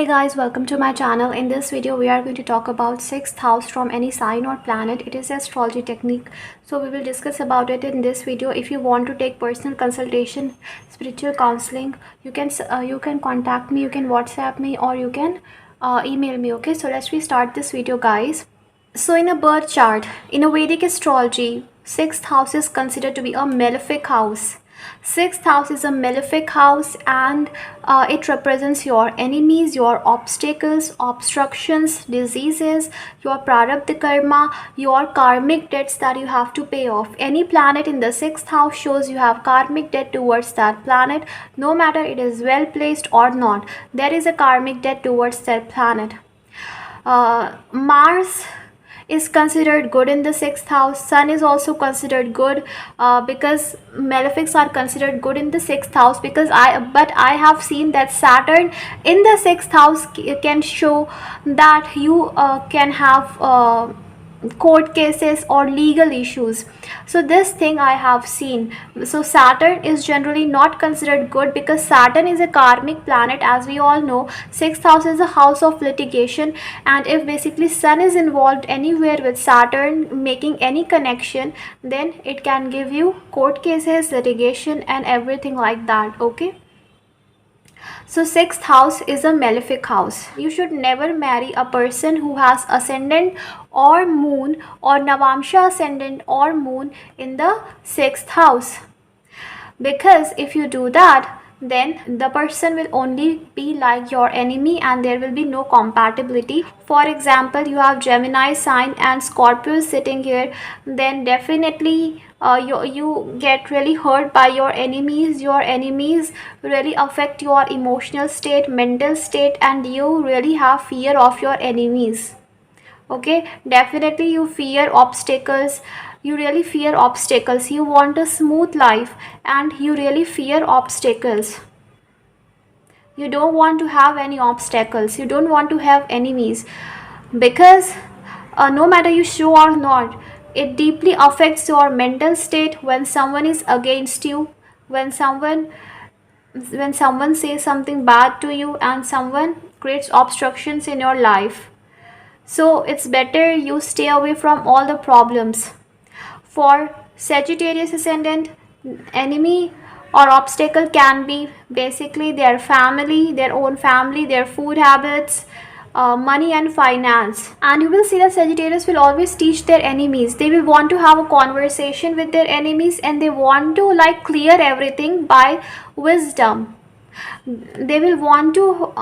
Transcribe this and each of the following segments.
Hey guys, welcome to my channel. In this video we are going to talk about sixth house from any sign or planet. It is an astrology technique, so we will discuss about it in this video. If you want to take personal consultation, spiritual counseling, you can contact me, you can WhatsApp me, or you can email me. Okay, so let's restart this video, guys. So in a birth chart, in a Vedic astrology, sixth house is considered to be a malefic house. Sixth house is a malefic house, and it represents your enemies, your obstacles, obstructions, diseases, your prarabdha karma, your karmic debts that you have to pay off. Any planet in the sixth house shows you have karmic debt towards that planet. No matter it is well placed or not, there is a karmic debt towards that planet. Mars is considered good in the sixth house. Sun is also considered good, because malefics are considered good in the sixth house, because I have seen that Saturn in the sixth house can show that you can have court cases or legal issues. So this thing I have seen. So Saturn is generally not considered good, because Saturn is a karmic planet. As we all know, sixth house is a house of litigation, and if basically Sun is involved anywhere with Saturn making any connection, then it can give you court cases, litigation, and everything like that. Okay, so sixth house is a malefic house. You should never marry a person who has ascendant or moon or Navamsha ascendant or moon in the sixth house, because if you do that, then the person will only be like your enemy and there will be no compatibility. For example, you have Gemini sign and Scorpio sitting here, then definitely you get really hurt by your enemies. Your enemies really affect your emotional state, mental state, and you really have fear of your enemies. Okay, definitely you fear obstacles. You really fear obstacles. You want a smooth life and you really fear obstacles. You don't want to have any obstacles. You don't want to have enemies, because no matter you show or not, it deeply affects your mental state when someone is against you, when someone says something bad to you, and someone creates obstructions in your life. So it's better you stay away from all the problems. For Sagittarius ascendant, enemy or obstacle can be basically their family, their own family, their food habits, money and finance. And you will see that Sagittarius will always teach their enemies. They will want to have a conversation with their enemies, and they want to clear everything by wisdom. They will want to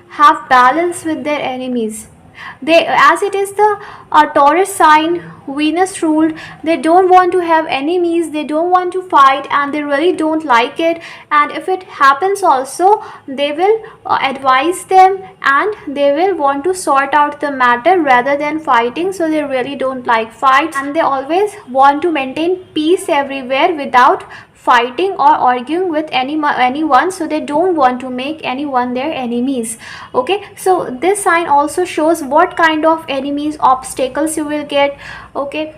have balance with their enemies. They, as it is the Taurus sign, Venus ruled, they don't want to have enemies, they don't want to fight, and they really don't like it. And if it happens also, they will advise them and they will want to sort out the matter rather than fighting. So they really don't like fights, and they always want to maintain peace everywhere without fighting or arguing with anyone. So they don't want to make anyone their enemies. Okay, so this sign also shows what kind of enemies, obstacles you will get. Okay,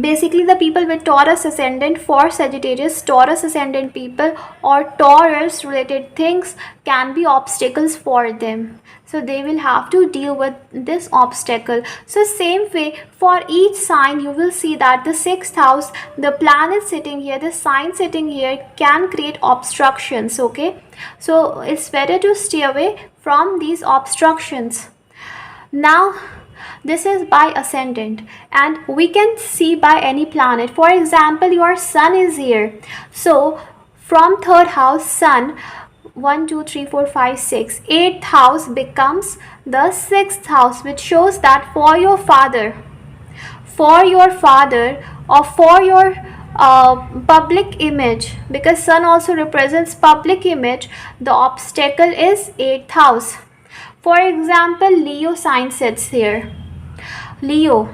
basically the people with Taurus ascendant, for Sagittarius, Taurus ascendant people or Taurus related things can be obstacles for them, so they will have to deal with this obstacle. So same way for each sign, you will see that the sixth house, the planet sitting here, the sign sitting here can create obstructions. Okay, so it's better to stay away from these obstructions. Now this is by ascendant, and we can see by any planet. For example, your sun is here, so from third house, sun, 1 2 3 4 5 6, eighth house becomes the sixth house, which shows that for your father or for your public image, because sun also represents public image, the obstacle is eighth house. For example, Leo sign sits here, Leo,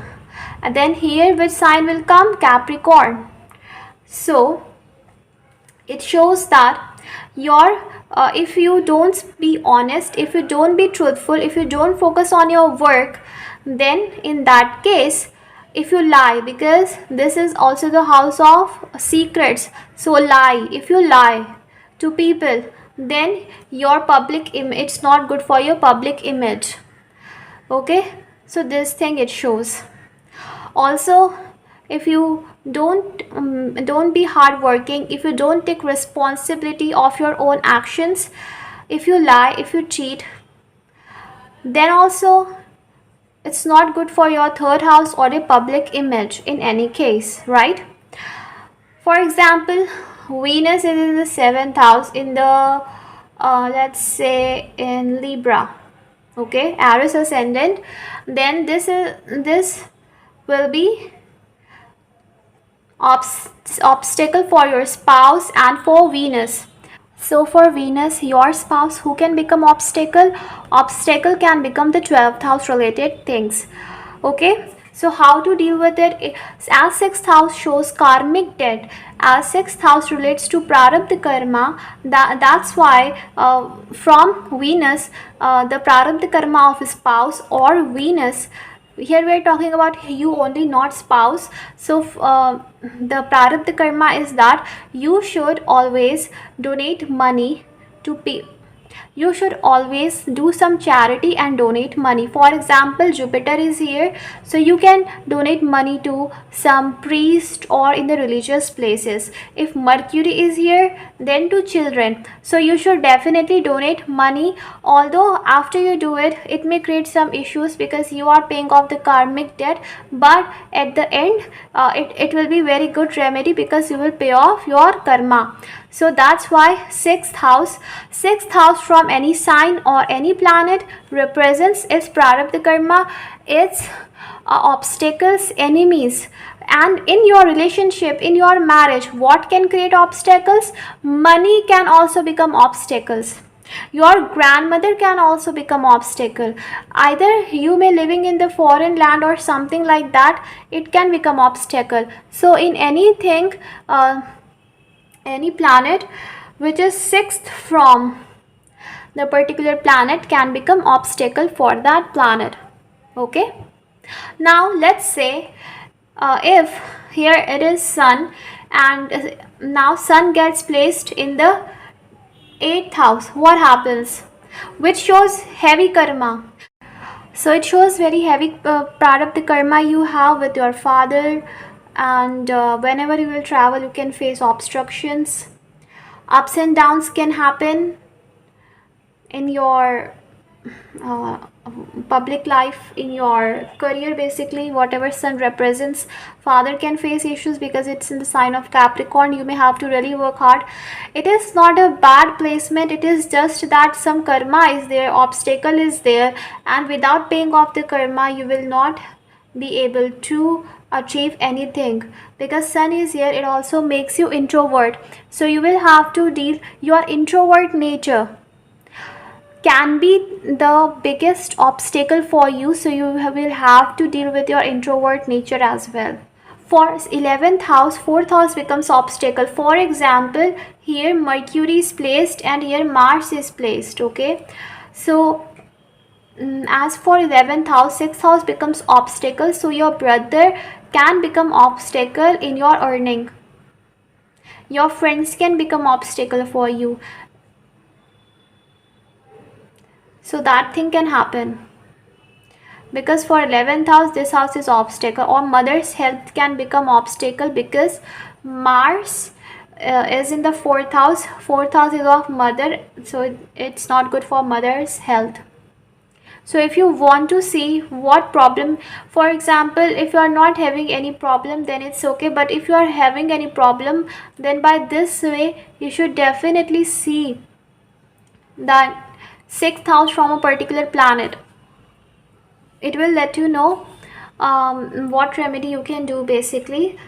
and then here which sign will come? Capricorn. So it shows that your if you don't be honest, if you don't be truthful, if you don't focus on your work, then in that case, if you lie, because this is also the house of secrets, so lie, if you lie to people, then your public image, it's not good for your public image. Okay, so this thing it shows. Also, if you don't be hardworking, if you don't take responsibility of your own actions, if you lie, if you cheat, then also it's not good for your third house or a public image in any case, right? For example, Venus is in the seventh house in the let's say in Libra, okay, Aries ascendant, then this will be obstacle for your spouse and for Venus. So for Venus, your spouse, who can become obstacle? Obstacle can become the 12th house related things. Okay. So how to deal with it? As 6th house shows karmic debt, as 6th house relates to prarabdha karma, that's why from Venus, the prarabdha karma of a spouse or Venus, here we are talking about you only, not spouse. So the prarabdha karma is that you should always donate money to pay, you should always do some charity and donate money. For example, Jupiter is here, so you can donate money to some priest or in the religious places. If Mercury is here, then to children, so you should definitely donate money, although after you do it, it may create some issues because you are paying off the karmic debt, but at the end it will be very good remedy because you will pay off your karma. So that's why sixth house from any sign or any planet represents its prarabdha karma, its obstacles, enemies. And in your relationship, in your marriage, what can create obstacles? Money can also become obstacles. Your grandmother can also become obstacle. Either you may living in the foreign land or something like that, it can become obstacle. So in anything, any planet which is sixth from the particular planet can become obstacle for that planet. Okay, now let's say if here it is sun, and now sun gets placed in the 8th house, what happens? Which shows heavy karma. So it shows very heavy prarabdha karma you have with your father, and whenever you will travel, you can face obstructions. Ups and downs can happen in your uh, public life, in your career, basically whatever sun represents. Father can face issues because it's in the sign of Capricorn. You may have to really work hard. It is not a bad placement, it is just that some karma is there, obstacle is there, and without paying off the karma, you will not be able to achieve anything. Because sun is here, it also makes you introvert, so you will have to deal your introvert nature can be the biggest obstacle for you, so you will have to deal with your introvert nature as well. For 11th house, 4th house becomes obstacle. For example, here Mercury is placed and here Mars is placed. Okay, so as for 11th house, 6th house becomes obstacle, so your brother can become obstacle in your earning, your friends can become obstacle for you, so that thing can happen. Because for 11th house, this house is obstacle, or mother's health can become obstacle because Mars is in the 4th house. 4th house is of mother, so it's not good for mother's health. So if you want to see what problem, for example, if you are not having any problem, then it's okay, but if you are having any problem, then by this way you should definitely see that 6th house from a particular planet. It will let you know what remedy you can do, basically.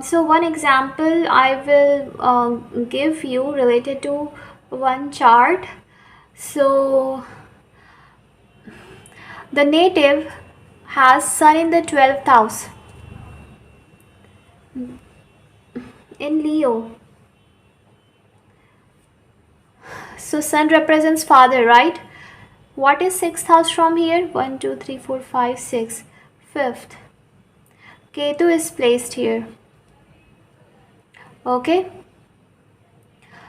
So one example I will give you related to one chart. So the native has sun in the 12th house in Leo. So sun represents father, right? What is 6th house from here? 1 2 3 4 5 6. 5th, Ketu is placed here. Okay,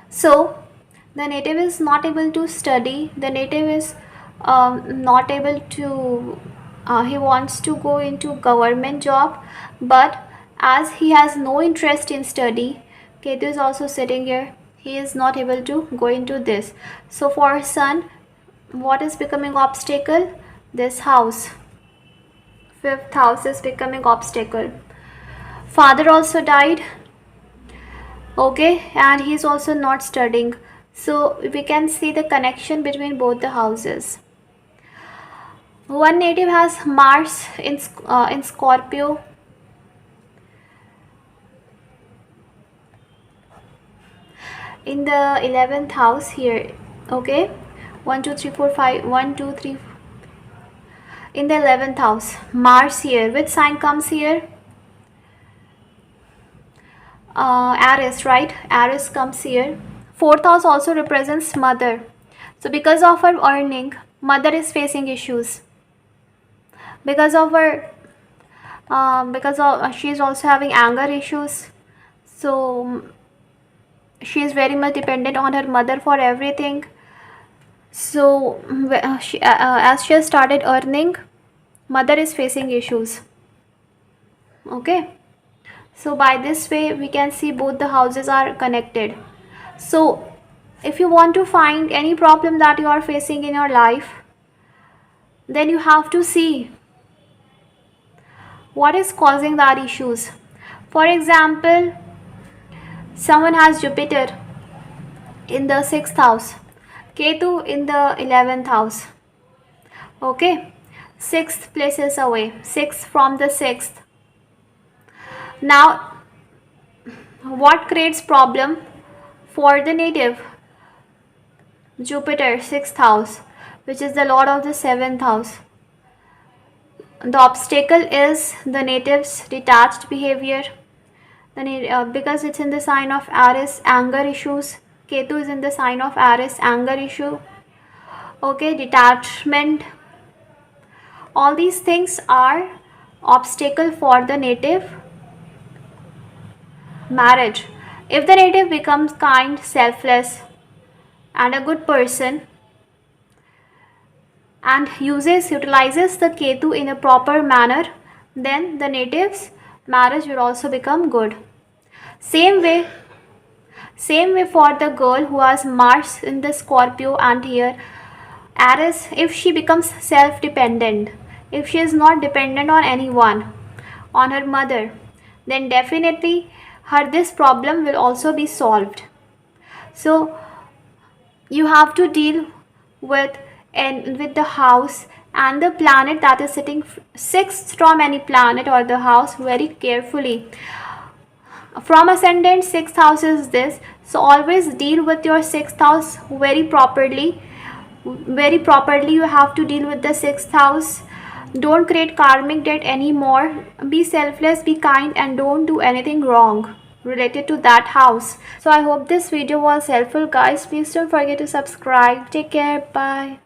so The native is not able to study. The native is not able to, he wants to go into government job, but as he has no interest in study, Ketu is also sitting here, he is not able to go into this. So for Sun, what is becoming obstacle? This house, 5th house is becoming obstacle. Father also died, okay, and he's also not studying. So we can see the connection between both the houses. One native has Mars in Scorpio, in the 11th house here, okay, 1 2 3 4 5 1 2 3 in the 11th house. Mars here, which sign comes here? Aries, right? Aries comes here. 4th house also represents mother. So because of her earning, mother is facing issues. Because of her, she is also having anger issues. So she is very much dependent on her mother for everything. So as she has started earning, mother is facing issues. Okay. So by this way we can see both the houses are connected. So if you want to find any problem that you are facing in your life, then you have to see what is causing that issues. For example, someone has Jupiter in the 6th house, Ketu in the 11th house, okay, 6th places away, 6th from the 6th. Now what creates problem for the native? Jupiter, 6th house, which is the lord of the 7th house. The obstacle is the native's detached behavior. Because it's in the sign of Aries, anger issues. Ketu is in the sign of Aries, anger issue. Okay, detachment. All these things are obstacle for the native marriage. If the native becomes kind, selfless, and a good person, and utilizes the Ketu in a proper manner, then the native's marriage will also become good. Same way for the girl who has Mars in the Scorpio and here Aries, if she becomes self-dependent, if she is not dependent on anyone, on her mother, then definitely this problem will also be solved. So you have to deal with the house and the planet that is sitting 6th from any planet or the house very carefully. From ascendant, 6th house is this, so always deal with your 6th house very properly. You have to deal with the 6th house. Don't create karmic debt anymore. Be selfless, be kind, and don't do anything wrong related to that house. So I hope this video was helpful, guys. Please don't forget to subscribe. Take care. Bye.